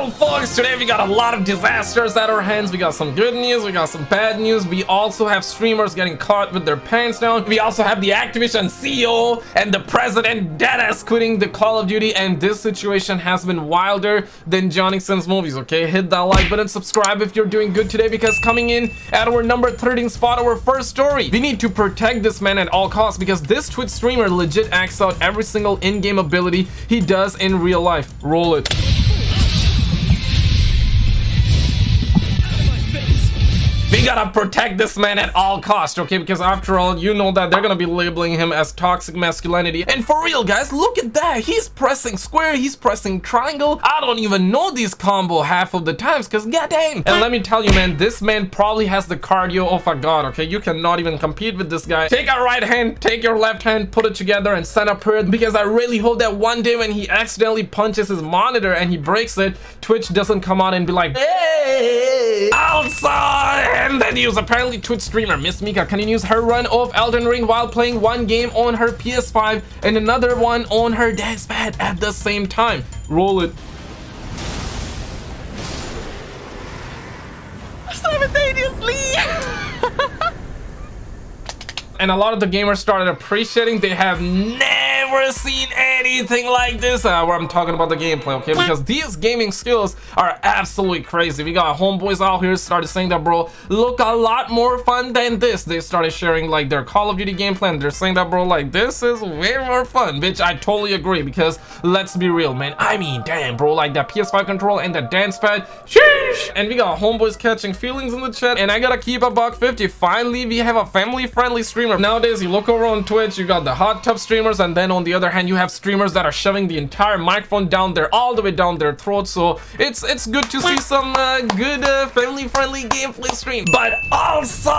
Well, folks, today we got a lot of disasters at our hands. We got some good news, we got some bad news. We also have streamers getting caught with their pants down. We also have the Activision CEO and the president deadass quitting the Call of Duty, and this situation has been wilder than Johnny Sins movies. Okay, hit that like button, subscribe if you're doing good today, because coming in at our number 13 spot, our first story, we need to protect this man at all costs because this Twitch streamer legit acts out every single in-game ability he does in real life. Roll it. We gotta protect this man at all costs, okay? Because after all, you know that they're gonna be labeling him as toxic masculinity. And for real, guys, look at that. He's pressing square, he's pressing triangle. I don't even know these combo half of the times, because goddamn. And let me tell you, man, this man probably has the cardio of a god, okay? You cannot even compete with this guy. Take our right hand, take your left hand, put it together and send up here, because I really hope that one day when he accidentally punches his monitor and he breaks it, Twitch doesn't come on and be like, hey, outside. And then use apparently Twitch streamer Miss Mika continues her run of Elden Ring while playing one game on her PS5 and another one on her dad's pad at the same time. Roll it. Simultaneously. And a lot of the gamers started appreciating they have never seen anything like this where I'm talking about the gameplay, okay? Because these gaming skills are absolutely crazy. We got homeboys out here started saying that, bro, look a lot more fun than this. They started sharing like their Call of Duty gameplay and they're saying that, bro, like this is way more fun, bitch. I totally agree, because let's be real, man. I mean, damn, bro, like that PS5 control and that dance pad, sheesh. And we got homeboys catching feelings in the chat, and I gotta keep a buck 50. Finally, we have a family-friendly streamer. Nowadays, you look over on Twitch, you got the hot tub streamers, and then on the other hand, you have streamers that are shoving the entire microphone down there, all the way down their throats. So it's good to see some good family-friendly gameplay stream. But also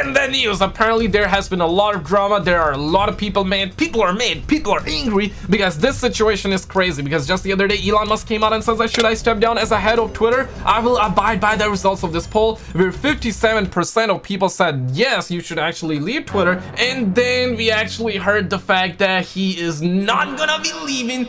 in the news, apparently there has been a lot of drama. There are a lot of people mad. People are mad. People are angry because this situation is crazy. Because just the other day, Elon Musk came out and says that should I step down as a head of Twitter, I will abide by the results of this poll, where 57% of people said yes, you should actually leave Twitter. And then we actually heard the fact that he is not gonna be leaving.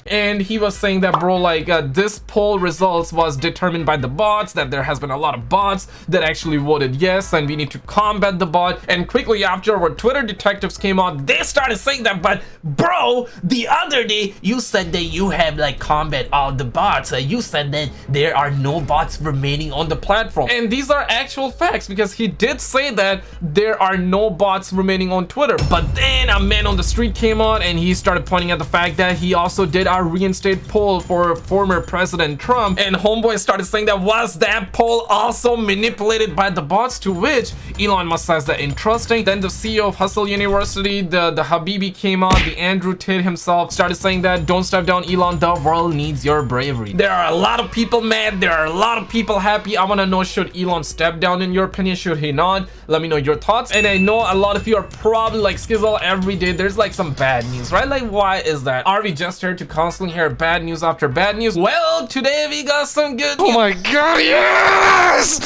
And he was saying that, bro, like this poll results was determined by the bots, that there has been a lot of bots that actually voted yes, and we need to combat the bot. And quickly after our Twitter detectives came out, they started saying that, but bro, the other day you said that you have like combat all the bots. You said that there are no bots remaining on the platform. And these are actual facts, because he did say that there are no bots remaining on Twitter. But then a man on the street came on and he started pointing at the fact that he also did our reinstate poll for former President Trump, and homeboy started saying that was that poll also manipulated by the bots, to which Elon Musk says that interesting. Then the CEO of Hustle University, the Habibi, came on, the Andrew Tate himself started saying that don't step down, Elon, the world needs your bravery. There are a lot of people mad, there are a lot of people happy. I want to know, should Elon step down in your opinion, should he not? Let me know your thoughts. And I know a lot of you are probably like, Skizzle, every day there's like some bad news, right? Like, why is that? Are we just here to constantly hear bad news after bad news? Well, today we got some good news. Oh my god, yes!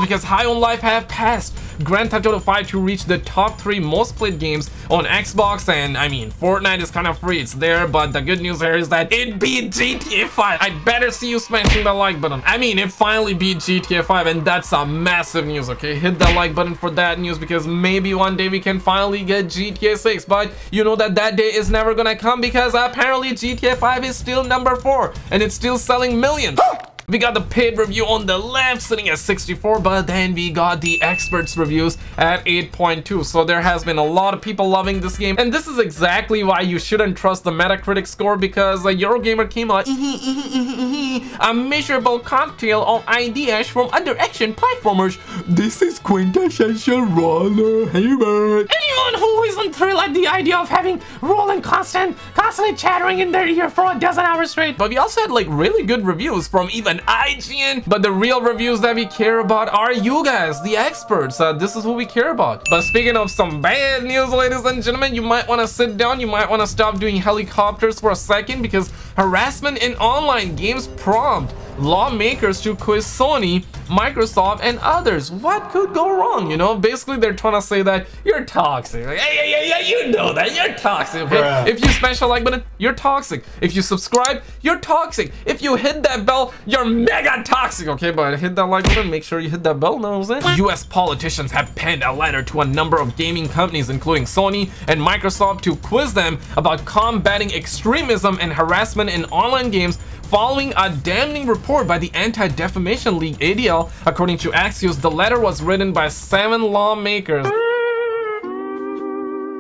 Because High on Life have passed Grand Theft Auto 5 to reach the top 3 most played games on Xbox. And I mean, Fortnite is kind of free, it's there, but the good news here is that it beat GTA 5. I better see you smashing the like button. I mean, it finally beat GTA 5, and that's a massive news, okay? Hit the like button for that news, because maybe one day we can finally get GTA 6, but you know that that day is never gonna come, because apparently GTA 5 is still number 4 and it's still selling millions. We got the paid review on the left sitting at 64, but then we got the experts reviews at 8.2. So there has been a lot of people loving this game, and this is exactly why you shouldn't trust the Metacritic score, because Eurogamer came out a miserable cocktail of ideas from other action platformers. This is quintessential roller humor. Anyone who isn't thrilled at the idea of having rolling constantly chattering in their ear for a dozen hours straight. But we also had like really good reviews from even IGN. But the real reviews that we care about are you guys, the experts. This is who we care about. But speaking of some bad news, ladies and gentlemen, you might want to sit down. You might want to stop doing helicopters for a second, because harassment in online games prompt lawmakers to quiz Sony, Microsoft, and others. What could go wrong? You know, basically they're trying to say that you're toxic. Like, yeah, you know that you're toxic. Okay? Bruh. If you smash a like button, you're toxic. If you subscribe, you're toxic. If you hit that bell, you're mega toxic. Okay, but hit that like button, make sure you hit that bell. Know what I'm saying? U.S. politicians have penned a letter to a number of gaming companies, including Sony and Microsoft, to quiz them about combating extremism and harassment in online games following a damning report by the Anti-Defamation League ADL. According to Axios, the letter was written by 7 lawmakers.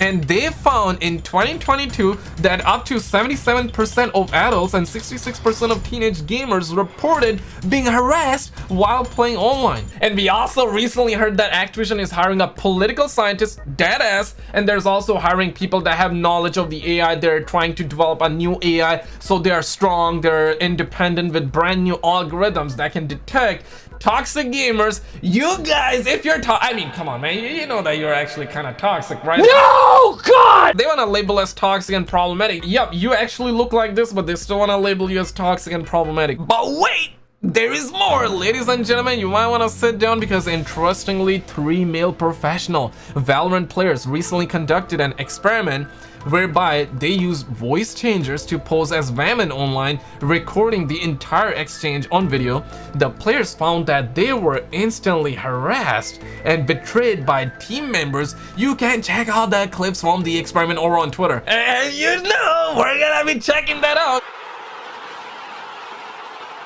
And they found in 2022 that up to 77% of adults and 66% of teenage gamers reported being harassed while playing online. And we also recently heard that Activision is hiring a political scientist, deadass, and there's also hiring people that have knowledge of the AI. They're trying to develop a new AI so they are strong, they're independent with brand new algorithms that can detect toxic gamers. You guys, if you're I mean, come on, man, you know that you're actually kind of toxic, right? No, God! They want to label us toxic and problematic. Yep, you actually look like this, but they still want to label you as toxic and problematic. But wait, there is more. Ladies and gentlemen, you might want to sit down because interestingly, 3 male professional Valorant players recently conducted an experiment whereby they used voice changers to pose as women online, recording the entire exchange on video. The players found that they were instantly harassed and betrayed by team members. You can check out the clips from the experiment over on Twitter. And you know, we're gonna be checking that out.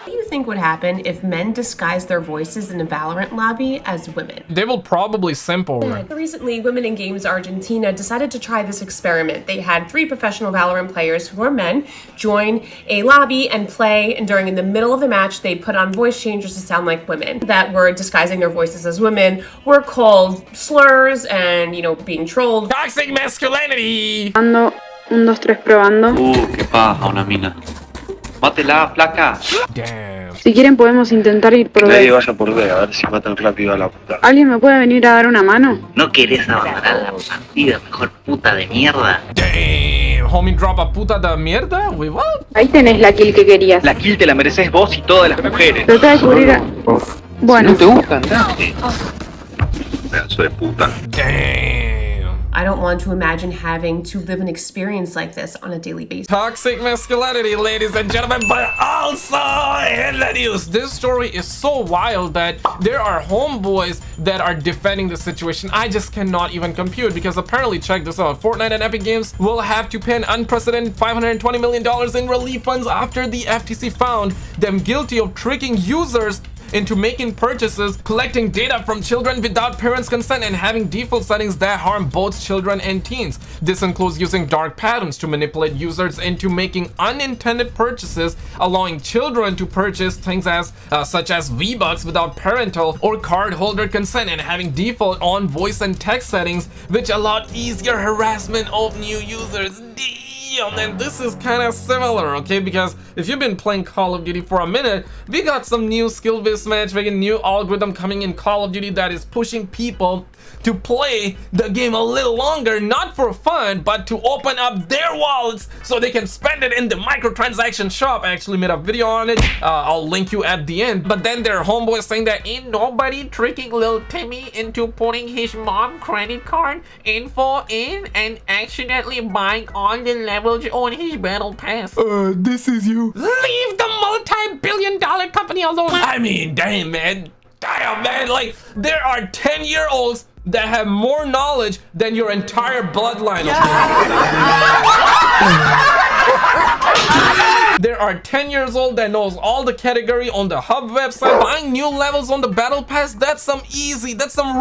What do you think would happen if men disguised their voices in a Valorant lobby as women? They will probably simp over it. Recently, Women in Games Argentina decided to try this experiment. They had 3 professional Valorant players who are men join a lobby and play, and in the middle of the match, they put on voice changers to sound like women that were disguising their voices as women, were called slurs and, you know, being trolled. Toxic masculinity! Probando, 1, 2, 3, probando. Qué paja una mina. Mátela, flaca. Damn. Si quieren podemos intentar ir por Nadie B. vaya por B, a ver si matan rápido a la puta. ¿Alguien me puede venir a dar una mano? ¿No querés abandonar la partida, mejor puta de mierda? Damn, homie, drop a puta de mierda? Wait, what? Ahí tenés la kill que querías. La kill te la mereces vos y todas las mujeres. Trata de cubrir a... Bueno. Si no te gusta, andate. Pedazo de puta. Damn. I don't want to imagine having to live an experience like this on a daily basis. Toxic masculinity, ladies and gentlemen, but also in the news. This story is so wild that there are homeboys that are defending the situation. I just cannot even compute because apparently, check this out, Fortnite and Epic Games will have to pay an unprecedented $520 million in relief funds after the FTC found them guilty of tricking users into making purchases, collecting data from children without parents' consent, and having default settings that harm both children and teens. This includes using dark patterns to manipulate users into making unintended purchases, allowing children to purchase things as such as V-Bucks without parental or card holder consent, and having default on voice and text settings, which allowed easier harassment of new users. And this is kind of similar, okay? Because if you've been playing Call of Duty for a minute, we got some new skill-based matchmaking, new algorithm coming in Call of Duty that is pushing people to play the game a little longer, not for fun, but to open up their wallets so they can spend it in the microtransaction shop. I actually made a video on it. I'll link you at the end. But then there are homeboys saying that ain't nobody tricking Lil Timmy into putting his mom credit card info in and accidentally buying all the levels on his battle pass. This is you. Leave the multi-billion-dollar company alone. I mean, damn, man. Damn, man. Like, there are 10-year-olds that have more knowledge than your entire bloodline. There are 10 years old that knows all the category on the hub website, buying new levels on the battle pass. That's some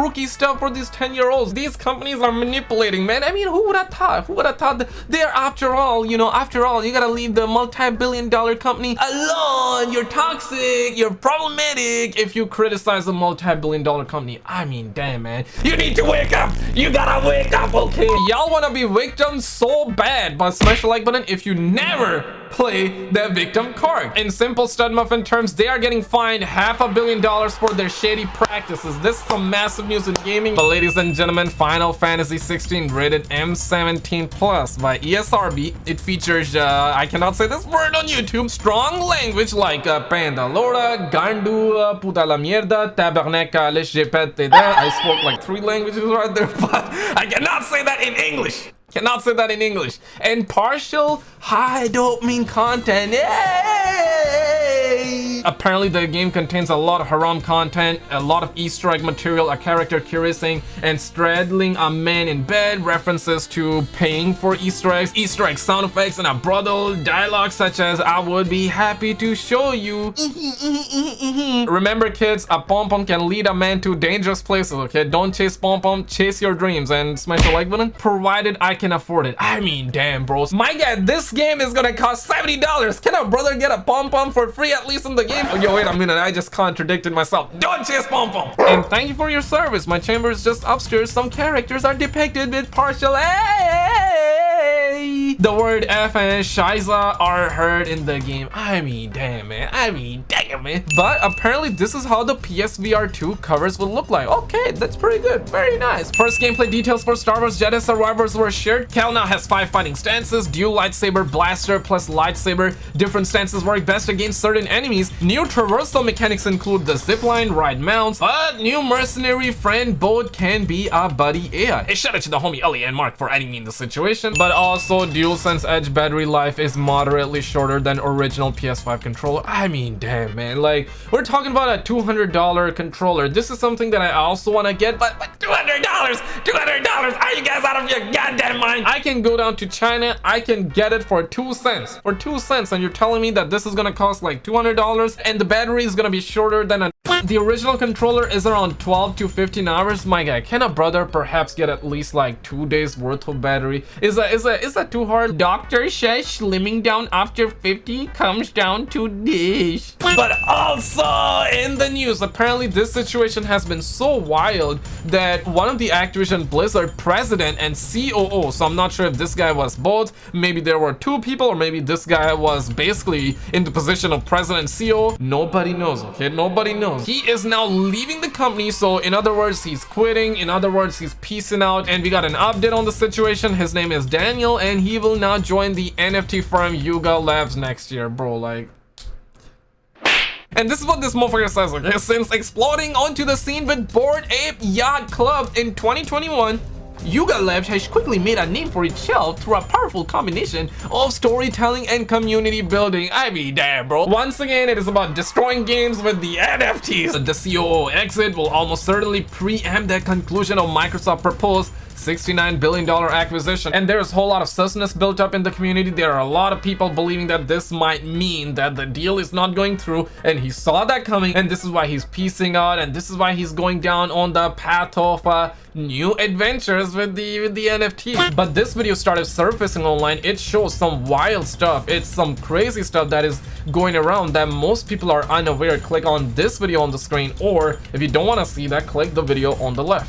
rookie stuff for these 10-year-olds. These companies are manipulating, man. I mean, who would have thought? Who would have thought that they're, after all, you gotta leave the multi-billion-dollar company alone. You're toxic, you're problematic if you criticize a multi-billion-dollar company. I mean, damn, man. You need to wake up. You gotta wake up, okay? Y'all wanna be victims so bad, but smash the like button if you never play the victim card. In simple stud muffin terms, they are getting fined $500 million for their shady practices. This is some massive news in gaming. But ladies and gentlemen, Final Fantasy 16 rated M17 plus by ESRB. It features I cannot say this word on YouTube, strong language like panda lora, gandula, puta la mierda, taberneca, leshepete. I spoke like 3 languages right there, but I cannot say that in English. Cannot say that in English. And partial high dopamine content. Yay! Apparently the game contains a lot of haram content, a lot of Easter egg material, a character kissing and straddling a man in bed, references to paying for Easter eggs, Easter egg sound effects, and a brothel dialogue such as "I would be happy to show you." Remember kids, a pom-pom can lead a man to dangerous places, okay? Don't chase pom-pom, chase your dreams, and smash the like button, provided I can afford it. I mean, damn, bros. My God, this game is gonna cost $70. Can a brother get a pom-pom for free at least in the game? Oh, yo, wait a minute, I just contradicted myself. Don't chase pom-pom. And thank you for your service. My chamber is just upstairs. Some characters are depicted with partial the word F and Shiza are heard in the game. I mean, damn, man. But apparently this is how the PSVR 2 covers will look like. Okay, that's pretty good. Very nice. First gameplay details for Star Wars Jedi Survivors were shared. Cal now has 5 fighting stances, dual lightsaber, blaster plus lightsaber. Different stances work best against certain enemies. New traversal mechanics include the zipline, ride mounts, but new mercenary friend boat can be a buddy AI. Hey, shout out to the homie Ellie and Mark for adding me in the situation. But also DualSense Edge battery life is moderately shorter than original PS5 controller. I mean, damn, man, like we're talking about a $200 controller. This is something that I also want to get, but $200, are you guys out of your goddamn mind? I can go down to China, I can get it for 2 cents, and you're telling me that this is gonna cost like $200 and the battery is gonna be shorter than a the original controller is around 12 to 15 hours. My guy, can a brother perhaps get at least like 2 days worth of battery? Is that too hard? Doctor says slimming down after 50 comes down to this. But also in the news, apparently this situation has been so wild that one of the Activision Blizzard president and COO, so I'm not sure if this guy was both, maybe there were 2 people, or maybe this guy was basically in the position of president CEO. Nobody knows, okay? Nobody knows. He is now leaving the company, so in other words, he's quitting. In other words, he's peacing out, and we got an update on the situation. His name is Daniel, and he will now join the NFT firm Yuga Labs next year, bro. Like, and this is what this motherfucker says, okay? Since exploding onto the scene with Bored Ape Yacht Club in 2021, Yuga Labs has quickly made a name for itself through a powerful combination of storytelling and community building. I mean, damn, bro. Once again, it is about destroying games with the NFTs. The COO exit will almost certainly preempt the conclusion of Microsoft's proposed $69 billion acquisition, and there's a whole lot of suspicion built up in the community. There are a lot of people believing that this might mean that the deal is not going through, and he saw that coming, and this is why he's piecing out, and this is why he's going down on the path of new adventures with the NFT. But this video started surfacing online. It shows some wild stuff. It's some crazy stuff that is going around that most people are unaware. Click on this video on the screen, or if you don't want to see that, click the video on the left.